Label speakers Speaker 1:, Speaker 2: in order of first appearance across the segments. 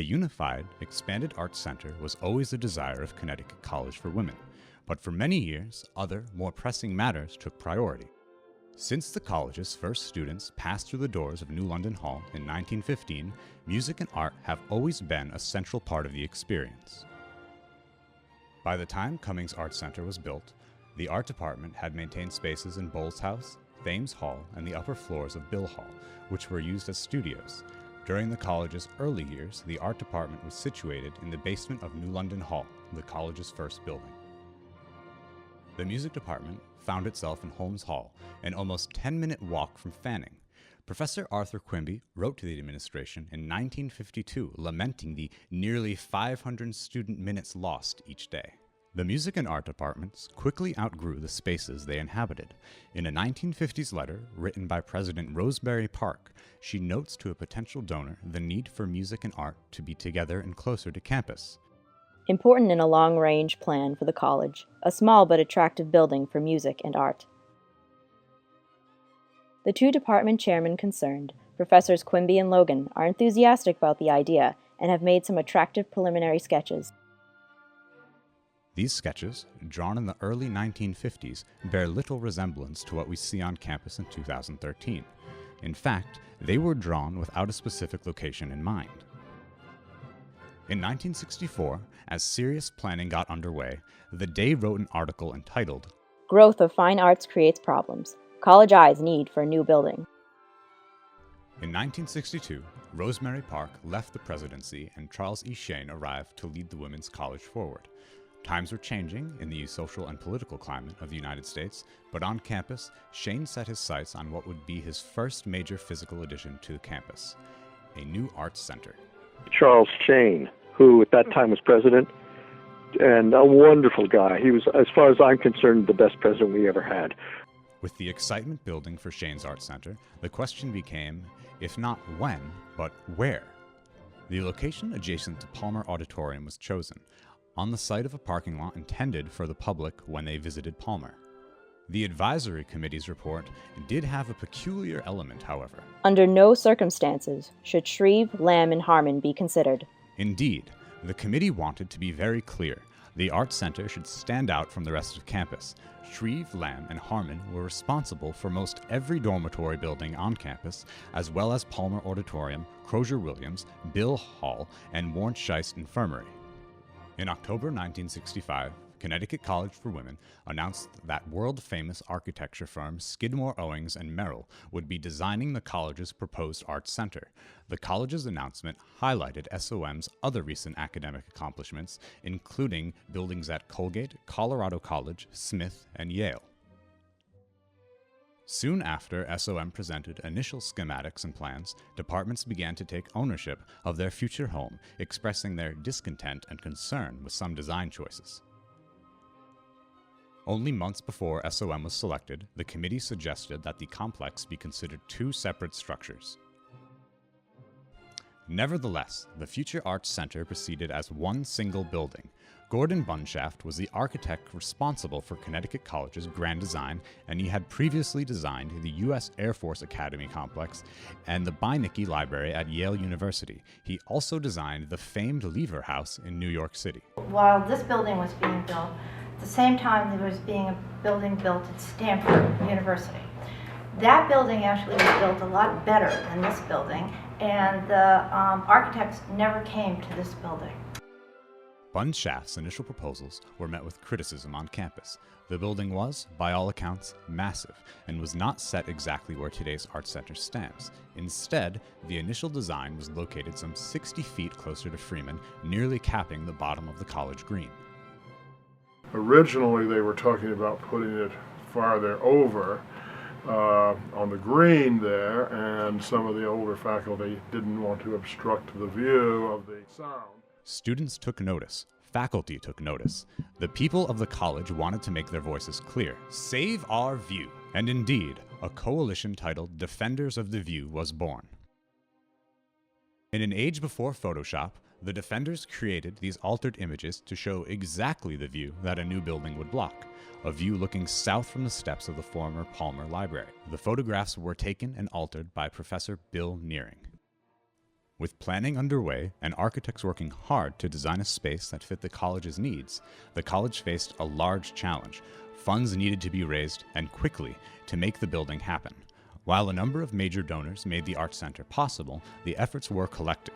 Speaker 1: A unified, expanded arts center was always a desire of Connecticut College for women, but for many years, other, more pressing matters took priority. Since the college's first students passed through the doors of New London Hall in 1915, music and art have always been a central part of the experience. By the time Cummings Arts Center was built, the art department had maintained spaces in Bowles House, Thames Hall, and the upper floors of Bill Hall, which were used as studios. During the college's early years, the art department was situated in the basement of New London Hall, the college's first building. The music department found itself in Holmes Hall, an almost 10-minute walk from Fanning. Professor Arthur Quimby wrote to the administration in 1952, lamenting the nearly 500 student minutes lost each day. The music and art departments quickly outgrew the spaces they inhabited. In a 1950s letter written by President Rosemary Park, she notes to a potential donor the need for music and art to be together and closer to campus.
Speaker 2: Important in a long-range plan for the college, a small but attractive building for music and art. The two department chairmen concerned, Professors Quimby and Logan, are enthusiastic about the idea and have made some attractive preliminary sketches.
Speaker 1: These sketches, drawn in the early 1950s, bear little resemblance to what we see on campus in 2013. In fact, they were drawn without a specific location in mind. In 1964, as serious planning got underway, the Day wrote an article entitled, "Growth of Fine Arts Creates Problems. College Eyes Need for a New Building." In 1962, Rosemary Park left the presidency and Charles E. Shane arrived to lead the Women's College forward. Times were changing in the social and political climate of the United States, but on campus, Shane set his sights on what would be his first major physical addition to the campus, a new arts center.
Speaker 3: Charles Shane, who at that time was president, and a wonderful guy. He was, as far as I'm concerned, the best president we ever had.
Speaker 1: With the excitement building for Shane's Art Center, the question became, if not when, but where? The location adjacent to Palmer Auditorium was chosen, on the site of a parking lot intended for the public when they visited Palmer. The advisory committee's report did have a peculiar element, however.
Speaker 2: Under no circumstances should Shreve, Lamb, and Harmon be considered.
Speaker 1: Indeed, the committee wanted to be very clear. The Art Center should stand out from the rest of campus. Shreve, Lamb, and Harmon were responsible for most every dormitory building on campus, as well as Palmer Auditorium, Crozier-Williams, Bill Hall, and Warnscheist Infirmary. In October 1965, Connecticut College for Women announced that world-famous architecture firm Skidmore, Owings & Merrill would be designing the college's proposed arts center. The college's announcement highlighted SOM's other recent academic accomplishments, including buildings at Colgate, Colorado College, Smith, and Yale. Soon after SOM presented initial schematics and plans, departments began to take ownership of their future home, expressing their discontent and concern with some design choices. Only months before SOM was selected, the committee suggested that the complex be considered two separate structures. Nevertheless, the Future Arts Center proceeded as one single building. Gordon Bunshaft was the architect responsible for Connecticut College's grand design, and he had previously designed the U.S. Air Force Academy complex and the Beinecke Library at Yale University. He also designed the famed Lever House in New York City.
Speaker 4: While this building was being built, at the same time there was being a building built at Stanford University. That building actually was built a lot better than this building, and the architects never came to this building.
Speaker 1: Bunshaft's initial proposals were met with criticism on campus. The building was, by all accounts, massive and was not set exactly where today's Art Center stands. Instead, the initial design was located some 60 feet closer to Freeman, nearly capping the bottom of the college green.
Speaker 5: Originally, they were talking about putting it farther over on the green there, and some of the older faculty didn't want to obstruct the view of the sound.
Speaker 1: Students took notice. Faculty took notice. The people of the college wanted to make their voices clear. Save our view. And indeed, a coalition titled Defenders of the View was born. In an age before Photoshop, the Defenders created these altered images to show exactly the view that a new building would block, a view looking south from the steps of the former Palmer Library. The photographs were taken and altered by Professor Bill Nearing. With planning underway and architects working hard to design a space that fit the college's needs, the college faced a large challenge. Funds needed to be raised, and quickly, to make the building happen. While a number of major donors made the Arts Center possible, the efforts were collective.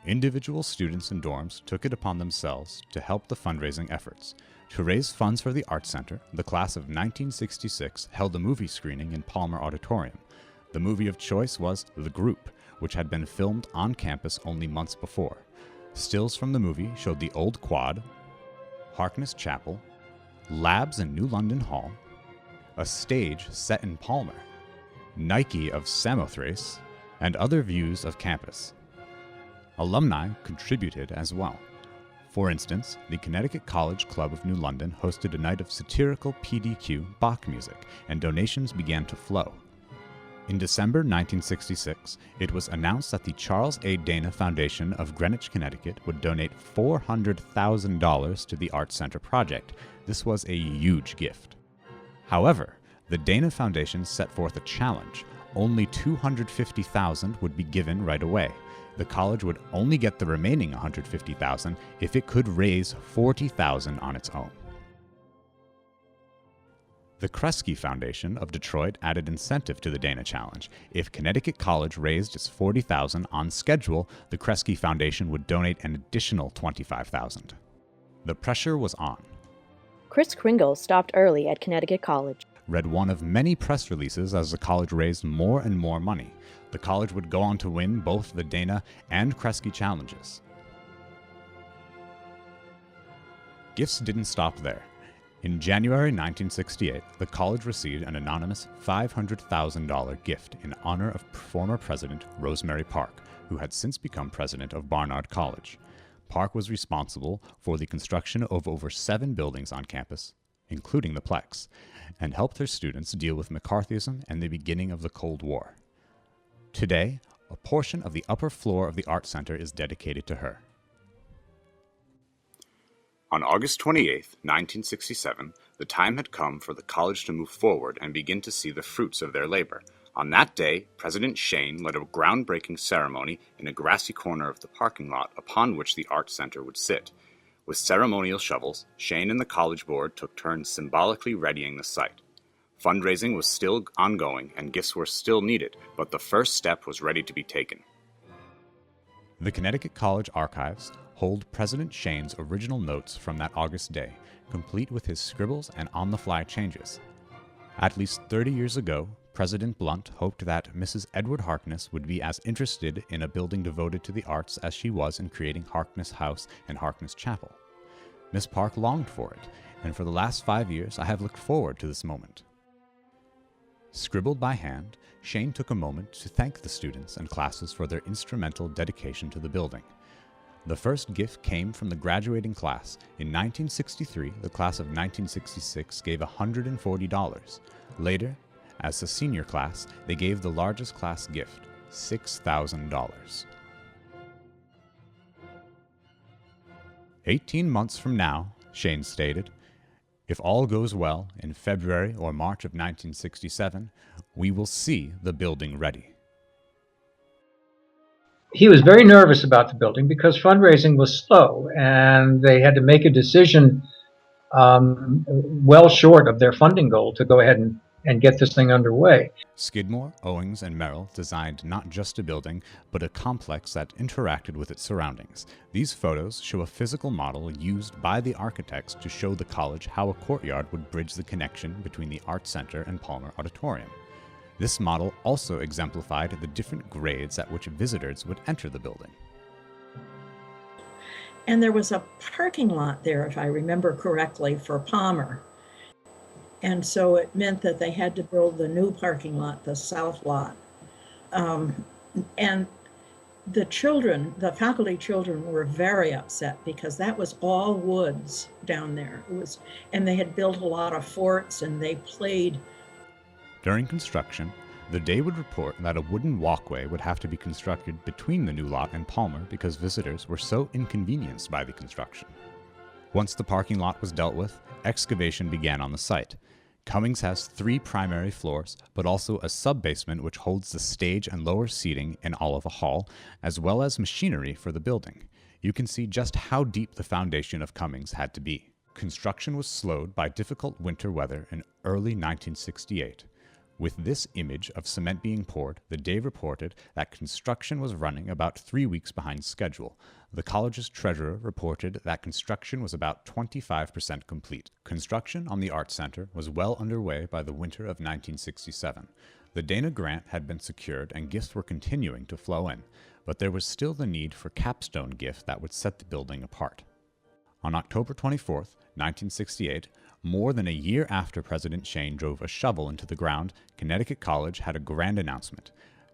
Speaker 1: Individual students and dorms took it upon themselves to help the fundraising efforts. To raise funds for the Arts Center, the class of 1966 held a movie screening in Palmer Auditorium. The movie of choice was The Group, which had been filmed on campus only months before. Stills from the movie showed the old quad, Harkness Chapel, labs in New London Hall, a stage set in Palmer, Nike of Samothrace, and other views of campus. Alumni contributed as well. For instance, the Connecticut College Club of New London hosted a night of satirical PDQ Bach music, and donations began to flow. In December 1966, it was announced that the Charles A. Dana Foundation of Greenwich, Connecticut would donate $400,000 to the Arts Center project. This was a huge gift. However, the Dana Foundation set forth a challenge. Only $250,000 would be given right away. The college would only get the remaining $150,000 if it could raise $40,000 on its own. The Kresge Foundation of Detroit added incentive to the Dana Challenge. If Connecticut College raised its $40,000 on schedule, the Kresge Foundation would donate an additional $25,000. The pressure was on.
Speaker 2: Kris Kringle stopped early at Connecticut College.
Speaker 1: Read one of many press releases as the college raised more and more money. The college would go on to win both the Dana and Kresge challenges. Gifts didn't stop there. In January 1968, the college received an anonymous $500,000 gift in honor of former President Rosemary Park, who had since become president of Barnard College. Park was responsible for the construction of over 7 buildings on campus, including the Plex, and helped her students deal with McCarthyism and the beginning of the Cold War. Today, a portion of the upper floor of the Arts Center is dedicated to her. On August 28, 1967, the time had come for the college to move forward and begin to see the fruits of their labor. On that day, President Shayn led a groundbreaking ceremony in a grassy corner of the parking lot upon which the Arts Center would sit. With ceremonial shovels, Shayn and the College Board took turns symbolically readying the site. Fundraising was still ongoing and gifts were still needed, but the first step was ready to be taken. The Connecticut College archives hold President Shayn's original notes from that August day, complete with his scribbles and on-the-fly changes. At least 30 years ago, President Blunt hoped that Mrs. Edward Harkness would be as interested in a building devoted to the arts as she was in creating Harkness House and Harkness Chapel. Miss Park longed for it, and for the last 5 years I have looked forward to this moment. Scribbled by hand, Shayn took a moment to thank the students and classes for their instrumental dedication to the building. The first gift came from the graduating class. In 1963, the class of 1966 gave $140. Later, as the senior class, they gave the largest class gift, $6,000. 18 months from now, Shayn stated, if all goes well, in February or March of 1967, we will see the building ready.
Speaker 6: He was very nervous about the building because fundraising was slow, and they had to make a decision well short of their funding goal to go ahead and get this thing underway.
Speaker 1: Skidmore, Owings, and Merrill designed not just a building, but a complex that interacted with its surroundings. These photos show a physical model used by the architects to show the college how a courtyard would bridge the connection between the Arts Center and Palmer Auditorium. This model also exemplified the different grades at which visitors would enter the building.
Speaker 7: And there was a parking lot there, if I remember correctly, for Palmer. And so it meant that they had to build the new parking lot, the south lot. And the children, the faculty children, were very upset because that was all woods down there. And they had built a lot of forts and they played.
Speaker 1: During construction, the day would report that a wooden walkway would have to be constructed between the new lot and Palmer because visitors were so inconvenienced by the construction. Once the parking lot was dealt with, excavation began on the site. Cummings has 3 primary floors, but also a sub-basement which holds the stage and lower seating in all of a hall, as well as machinery for the building. You can see just how deep the foundation of Cummings had to be. Construction was slowed by difficult winter weather in early 1968. With this image of cement being poured, the day reported that construction was running about 3 weeks behind schedule. The college's treasurer reported that construction was about 25% complete. Construction on the Arts Center was well underway by the winter of 1967. The Dana grant had been secured and gifts were continuing to flow in, but there was still the need for capstone gift that would set the building apart. On October 24, 1968, more than a year after President Shayn drove a shovel into the ground, Connecticut College had a grand announcement.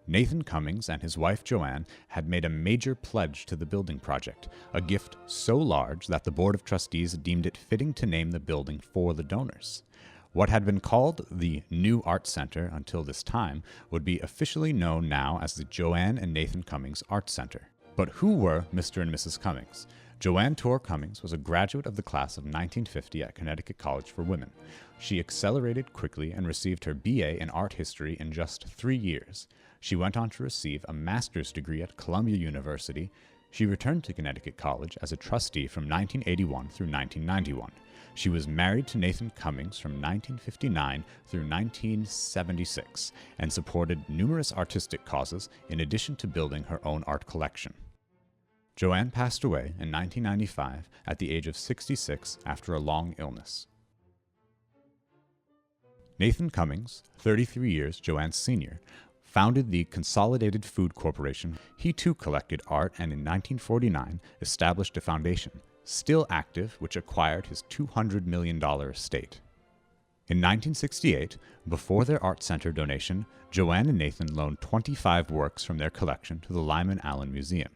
Speaker 1: Nathan Cummings and his wife Joanne had made a major pledge to the building project, a gift so large that the Board of Trustees deemed it fitting to name the building for the donors. What had been called the New Arts Center until this time would be officially known now as the Joanne and Nathan Cummings Arts Center. But who were Mr. and Mrs. Cummings? Joanne Torr Cummings was a graduate of the class of 1950 at Connecticut College for Women. She accelerated quickly and received her BA in art history in just 3 years. She went on to receive a master's degree at Columbia University. She returned to Connecticut College as a trustee from 1981 through 1991. She was married to Nathan Cummings from 1959 through 1976 and supported numerous artistic causes in addition to building her own art collection. Joanne passed away in 1995 at the age of 66 after a long illness. Nathan Cummings, 33 years Joanne's senior, founded the Consolidated Food Corporation. He too collected art and in 1949 established a foundation, still active, which acquired his $200 million estate. In 1968, before their art center donation, Joanne and Nathan loaned 25 works from their collection to the Lyman Allen Museum.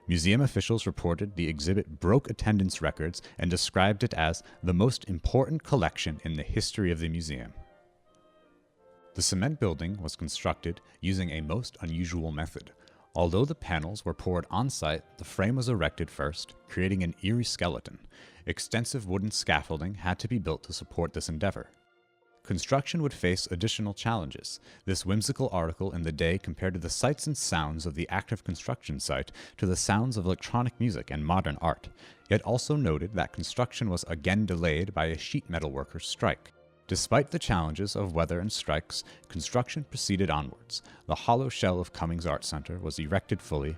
Speaker 1: Museum officials reported the exhibit broke attendance records and described it as the most important collection in the history of the museum. The cement building was constructed using a most unusual method. Although the panels were poured on-site, the frame was erected first, creating an eerie skeleton. Extensive wooden scaffolding had to be built to support this endeavor. Construction would face additional challenges. This whimsical article in The Day compared the sights and sounds of the active construction site to the sounds of electronic music and modern art. It also noted that construction was again delayed by a sheet metal workers' strike. Despite the challenges of weather and strikes, construction proceeded onwards. The hollow shell of Cummings Arts Center was erected fully,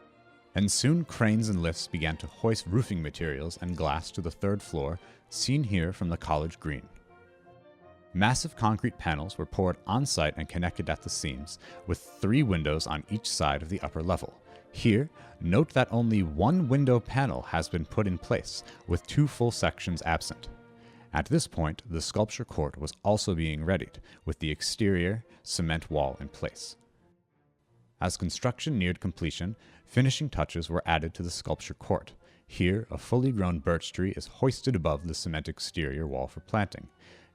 Speaker 1: and soon cranes and lifts began to hoist roofing materials and glass to the 3rd floor, seen here from the college green. Massive concrete panels were poured on-site and connected at the seams, with 3 windows on each side of the upper level. Here, note that only 1 window panel has been put in place, with 2 full sections absent. At this point, the sculpture court was also being readied, with the exterior cement wall in place. As construction neared completion, finishing touches were added to the sculpture court. Here, a fully grown birch tree is hoisted above the cement exterior wall for planting.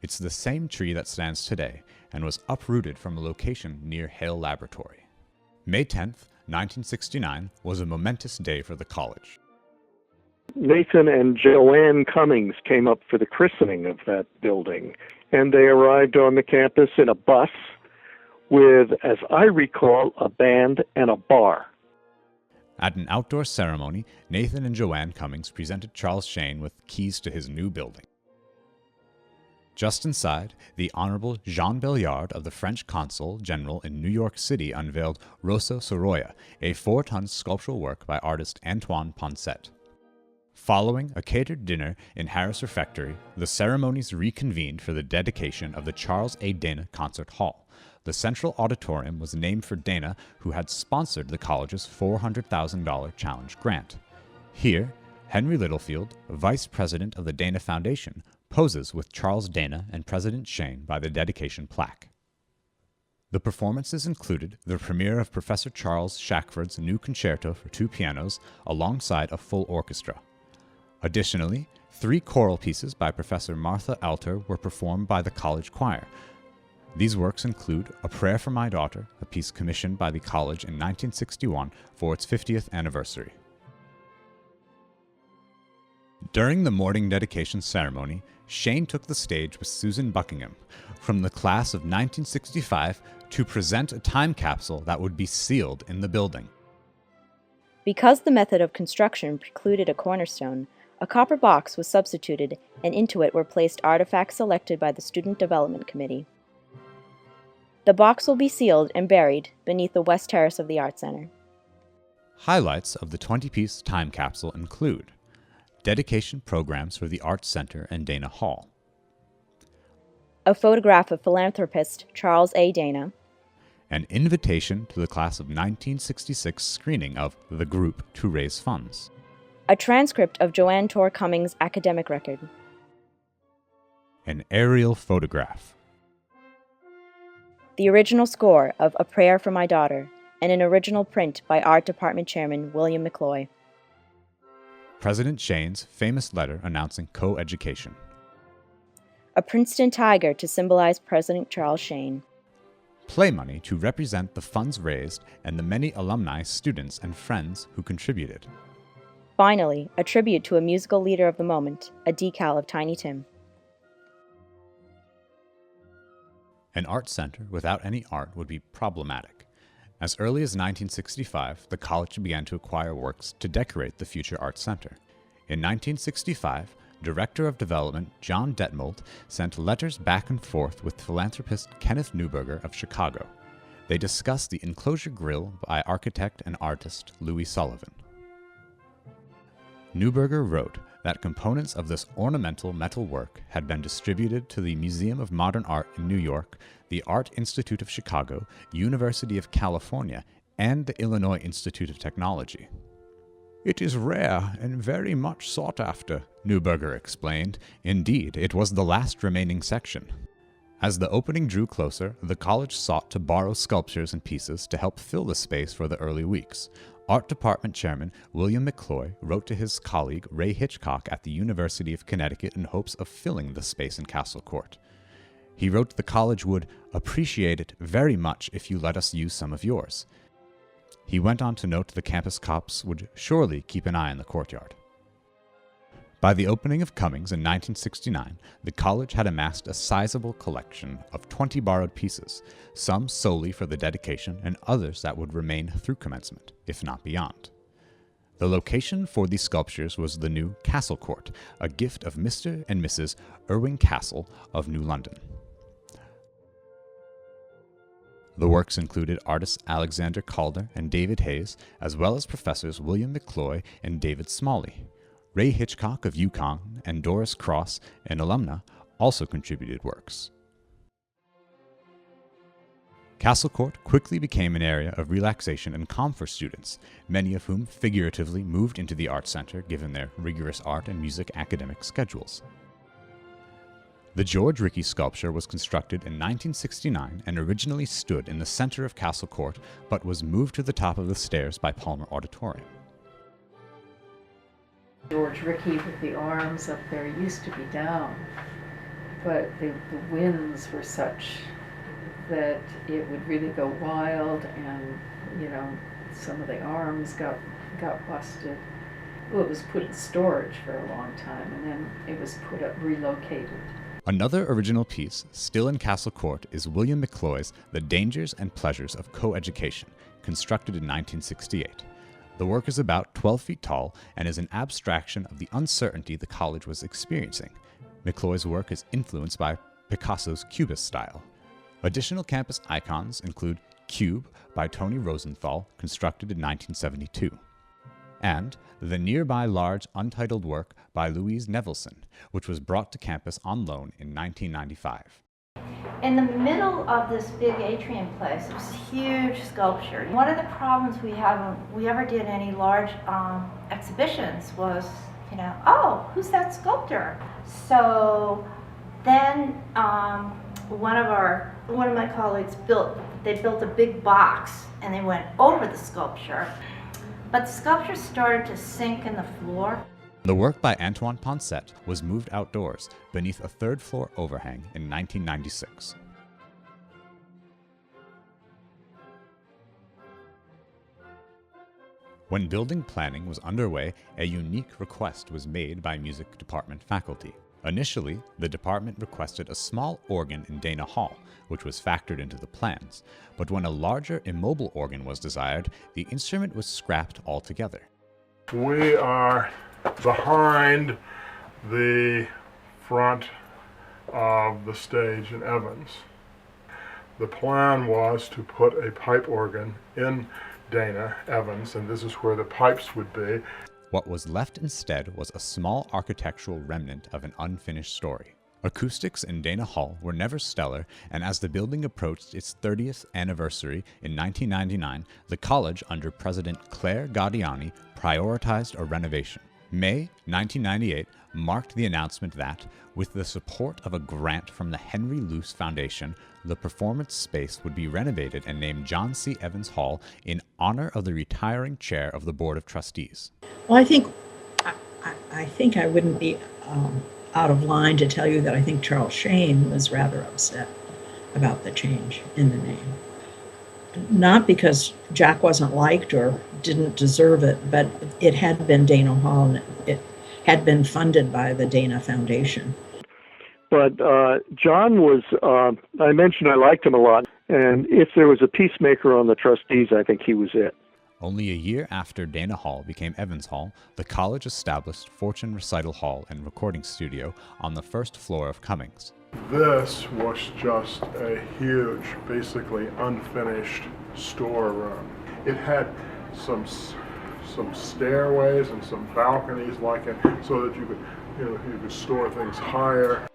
Speaker 1: It's the same tree that stands today and was uprooted from a location near Hale Laboratory. May 10th, 1969 was a momentous day for the college.
Speaker 3: Nathan and Joanne Cummings came up for the christening of that building, and they arrived on the campus in a bus with, as I recall, a band and a bar.
Speaker 1: At an outdoor ceremony, Nathan and Joanne Cummings presented Charles Shayn with keys to his new building. Just inside, the Honorable Jean Belliard of the French Consul General in New York City unveiled Rosso Sorolla, a 4-ton sculptural work by artist Antoine Poncet. Following a catered dinner in Harris Refectory, the ceremonies reconvened for the dedication of the Charles A. Dana Concert Hall. The Central Auditorium was named for Dana, who had sponsored the college's $400,000 challenge grant. Here, Henry Littlefield, vice president of the Dana Foundation, poses with Charles Dana and President Shayn by the dedication plaque. The performances included the premiere of Professor Charles Shackford's new concerto for 2 pianos alongside a full orchestra. Additionally, 3 choral pieces by Professor Martha Alter were performed by the college choir. These works include A Prayer for My Daughter, a piece commissioned by the college in 1961 for its 50th anniversary. During the morning dedication ceremony, Shane took the stage with Susan Buckingham from the class of 1965 to present a time capsule that would be sealed in the building.
Speaker 2: Because the method of construction precluded a cornerstone, a copper box was substituted, and into it were placed artifacts selected by the Student Development Committee. The box will be sealed and buried beneath the west terrace of the Art Center.
Speaker 1: Highlights of the 20-piece time capsule include dedication programs for the Arts Center and Dana Hall,
Speaker 2: A photograph of philanthropist Charles A. Dana,
Speaker 1: an invitation to the class of 1966 screening of The Group to raise funds,
Speaker 2: a transcript of Joanne Torr Cummings' academic record,
Speaker 1: an aerial photograph,
Speaker 2: the original score of A Prayer for My Daughter, and an original print by Art Department Chairman William McCloy.
Speaker 1: President Shane's famous letter announcing co-education,
Speaker 2: A Princeton tiger to symbolize President Charles Shane,
Speaker 1: play money to represent the funds raised and the many alumni, students, and friends who contributed.
Speaker 2: Finally, a tribute to a musical leader of the moment, a decal of Tiny Tim.
Speaker 1: An art center without any art would be problematic. As early as 1965, the college began to acquire works to decorate the future art center. In 1965, Director of Development John Detmold sent letters back and forth with philanthropist Kenneth Neuberger of Chicago. They discussed the enclosure grill by architect and artist Louis Sullivan. Neuberger wrote that components of this ornamental metal work had been distributed to the Museum of Modern Art in New York, the Art Institute of Chicago, University of California, and the Illinois Institute of Technology. "It is rare and very much sought after," Neuberger explained. Indeed, it was the last remaining section. As the opening drew closer, the college sought to borrow sculptures and pieces to help fill the space for the early weeks. Art Department Chairman William McCloy wrote to his colleague Ray Hitchcock at the University of Connecticut in hopes of filling the space in Castle Court. He wrote the college would appreciate it very much if you let us use some of yours. He went on to note the campus cops would surely keep an eye on the courtyard. By the opening of Cummings in 1969, the college had amassed a sizable collection of 20 borrowed pieces, some solely for the dedication and others that would remain through commencement, if not beyond. The location for these sculptures was the new Castle Court, a gift of Mr. and Mrs. Irving Castle of New London. The works included artists Alexander Calder and David Hayes, as well as professors William McCloy and David Smalley. Ray Hitchcock of UConn and Doris Cross, an alumna, also contributed works. Castle Court quickly became an area of relaxation and calm for students, many of whom figuratively moved into the Art Center given their rigorous art and music academic schedules. The George Rickey sculpture was constructed in 1969 and originally stood in the center of Castle Court, but was moved to the top of the stairs by Palmer Auditorium.
Speaker 8: George Rickey with the arms up there used to be down, but the winds were such that it would really go wild, and some of the arms got busted. Well, it was put in storage for a long time, and then it was relocated.
Speaker 1: Another original piece, still in Castle Court, is William McCloy's The Dangers and Pleasures of Co-Education, constructed in 1968. The work is about 12 feet tall and is an abstraction of the uncertainty the college was experiencing. McCloy's work is influenced by Picasso's Cubist style. Additional campus icons include Cube by Tony Rosenthal, constructed in 1972, and the nearby large untitled work by Louise Nevelson, which was brought to campus on loan in 1995.
Speaker 4: In the middle of this big atrium place, it was a huge sculpture. One of the problems we had when we ever did any large exhibitions was, oh, who's that sculptor? So then one of my colleagues built a big box and they went over the sculpture, but the sculpture started to sink in the floor.
Speaker 1: The work by Antoine Poncet was moved outdoors beneath a third-floor overhang in 1996. When building planning was underway, a unique request was made by music department faculty. Initially, the department requested a small organ in Dana Hall, which was factored into the plans, but when a larger immobile organ was desired, the instrument was scrapped altogether.
Speaker 5: We are behind the front of the stage in Evans. The plan was to put a pipe organ in Dana, Evans, and this is where the pipes would be.
Speaker 1: What was left instead was a small architectural remnant of an unfinished story. Acoustics in Dana Hall were never stellar, and as the building approached its 30th anniversary in 1999, the college, under President Claire Gaudiani, prioritized a renovation. May 1998 marked the announcement that, with the support of a grant from the Henry Luce Foundation, the performance space would be renovated and named John C. Evans Hall in honor of the retiring chair of the Board of Trustees.
Speaker 7: Well, I think I wouldn't be out of line to tell you that I think Charles Shane was rather upset about the change in the name. Not because Jack wasn't liked or didn't deserve it, but it had been Dana Hall and it had been funded by the Dana Foundation.
Speaker 3: But John was, I mentioned I liked him a lot, and if there was a peacemaker on the trustees, I think he was it.
Speaker 1: Only a year after Dana Hall became Evans Hall, the college established Fortune Recital Hall and Recording Studio on the first floor of Cummings.
Speaker 5: This was just a huge, basically unfinished storeroom. It had some stairways and some balconies like it, so that you could store things higher.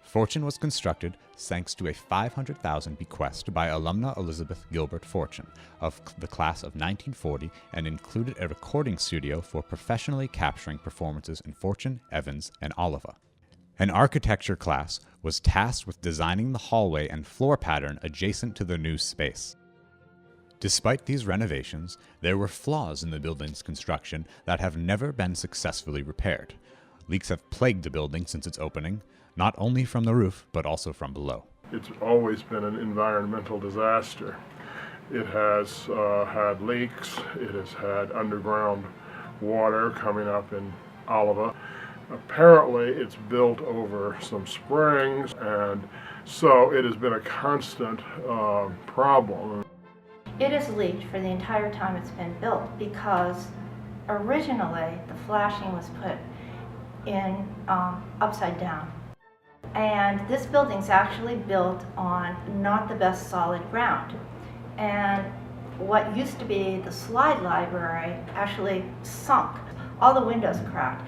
Speaker 1: Fortune was constructed thanks to a $500,000 bequest by alumna Elizabeth Gilbert Fortune of the class of 1940 and included a recording studio for professionally capturing performances in Fortune, Evans, and Oliva. An architecture class was tasked with designing the hallway and floor pattern adjacent to the new space. Despite these renovations, there were flaws in the building's construction that have never been successfully repaired. Leaks have plagued the building since its opening, not only from the roof, but also from below.
Speaker 5: It's always been an environmental disaster. It has had leaks, it has had underground water coming up in Oliva. Apparently it's built over some springs, and so it has been a constant problem.
Speaker 4: It has leaked for the entire time it's been built because originally the flashing was put in upside down. And this building's actually built on not the best solid ground. And what used to be the slide library actually sunk. All the windows cracked.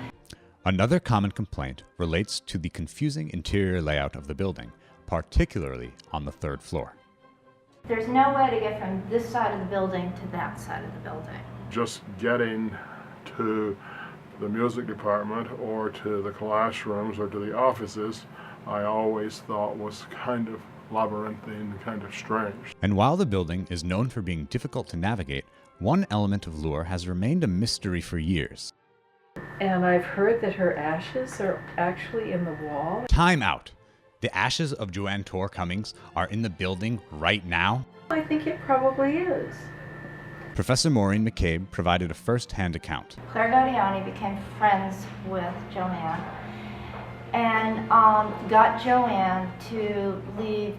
Speaker 1: Another common complaint relates to the confusing interior layout of the building, particularly on the third floor.
Speaker 4: There's no way to get from this side of the building to that side of the building.
Speaker 5: Just getting to the music department or to the classrooms or to the offices, I always thought was kind of labyrinthine, kind of strange.
Speaker 1: And while the building is known for being difficult to navigate, one element of lure has remained a mystery for years.
Speaker 8: And I've heard that her ashes are actually in the wall.
Speaker 1: Time out! The ashes of Joanne Torr Cummings are in the building right now?
Speaker 8: I think it probably is.
Speaker 1: Professor Maureen McCabe provided a first-hand account.
Speaker 4: Claire Gaudiani became friends with Joanne and got Joanne to leave,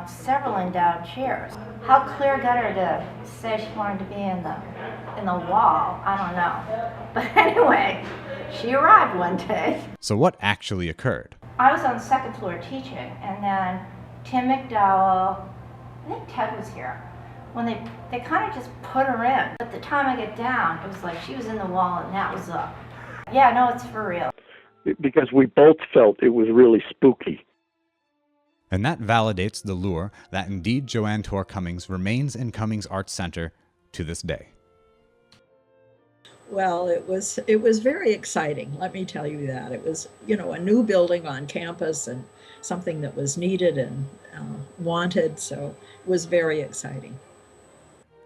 Speaker 4: several endowed chairs. How Claire got her to say she wanted to be in the wall, I don't know. But anyway, she arrived one day.
Speaker 1: So what actually occurred?
Speaker 4: I was on the second floor teaching, and then Tim McDowell, I think Ted was here, when they kind of just put her in. At the time I get down, it was like she was in the wall and that was up. Yeah, no, it's for real.
Speaker 3: Because we both felt it was really spooky.
Speaker 1: And that validates the lure that indeed Joanne Torr Cummings remains in Cummings Arts Center to this day.
Speaker 7: Well, it was very exciting, let me tell you that. It was, a new building on campus and something that was needed and wanted, so it was very exciting.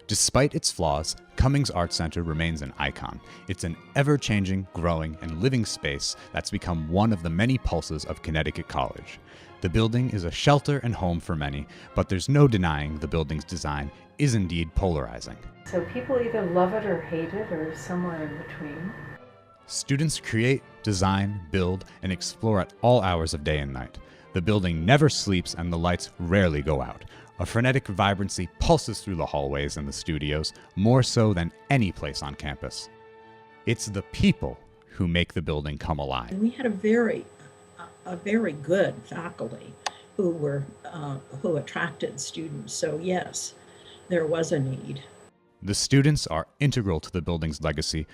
Speaker 1: Despite its flaws, Cummings Arts Center remains an icon. It's an ever-changing, growing, and living space that's become one of the many pulses of Connecticut College. The building is a shelter and home for many, but there's no denying the building's design is indeed polarizing.
Speaker 8: So people either love it or hate it or somewhere in between.
Speaker 1: Students create, design, build, and explore at all hours of day and night. The building never sleeps and the lights rarely go out. A frenetic vibrancy pulses through the hallways and the studios, more so than any place on campus. It's the people who make the building come alive.
Speaker 7: We had a very good faculty who attracted students. So yes, there was a need.
Speaker 1: The students are integral to the building's legacy.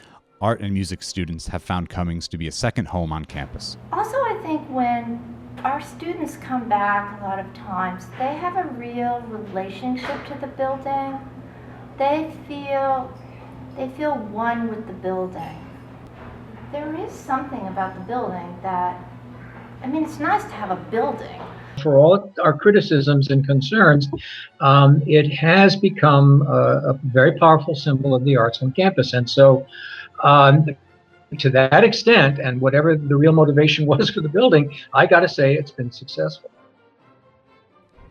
Speaker 1: Art and music students have found Cummings to be a second home on campus.
Speaker 4: Also, I think when our students come back a lot of times, they have a real relationship to the building. They feel one with the building. There is something about the building that, I mean, it's nice to have a building.
Speaker 6: For all our criticisms and concerns, it has become a very powerful symbol of the arts on campus. And so to that extent, and whatever the real motivation was for the building, I got to say it's been successful.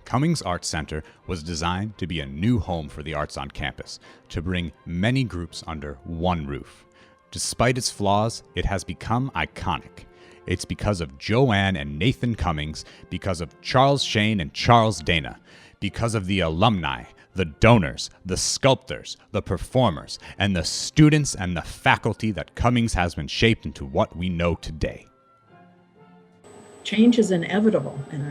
Speaker 1: Cummings Arts Center was designed to be a new home for the arts on campus, to bring many groups under one roof. Despite its flaws, it has become iconic. It's because of Joanne and Nathan Cummings, because of Charles Shane and Charles Dana, because of the alumni, the donors, the sculptors, the performers, and the students and the faculty that Cummings has been shaped into what we know today.
Speaker 7: Change is inevitable, and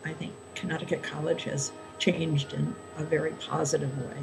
Speaker 7: I think Connecticut College has changed in a very positive way.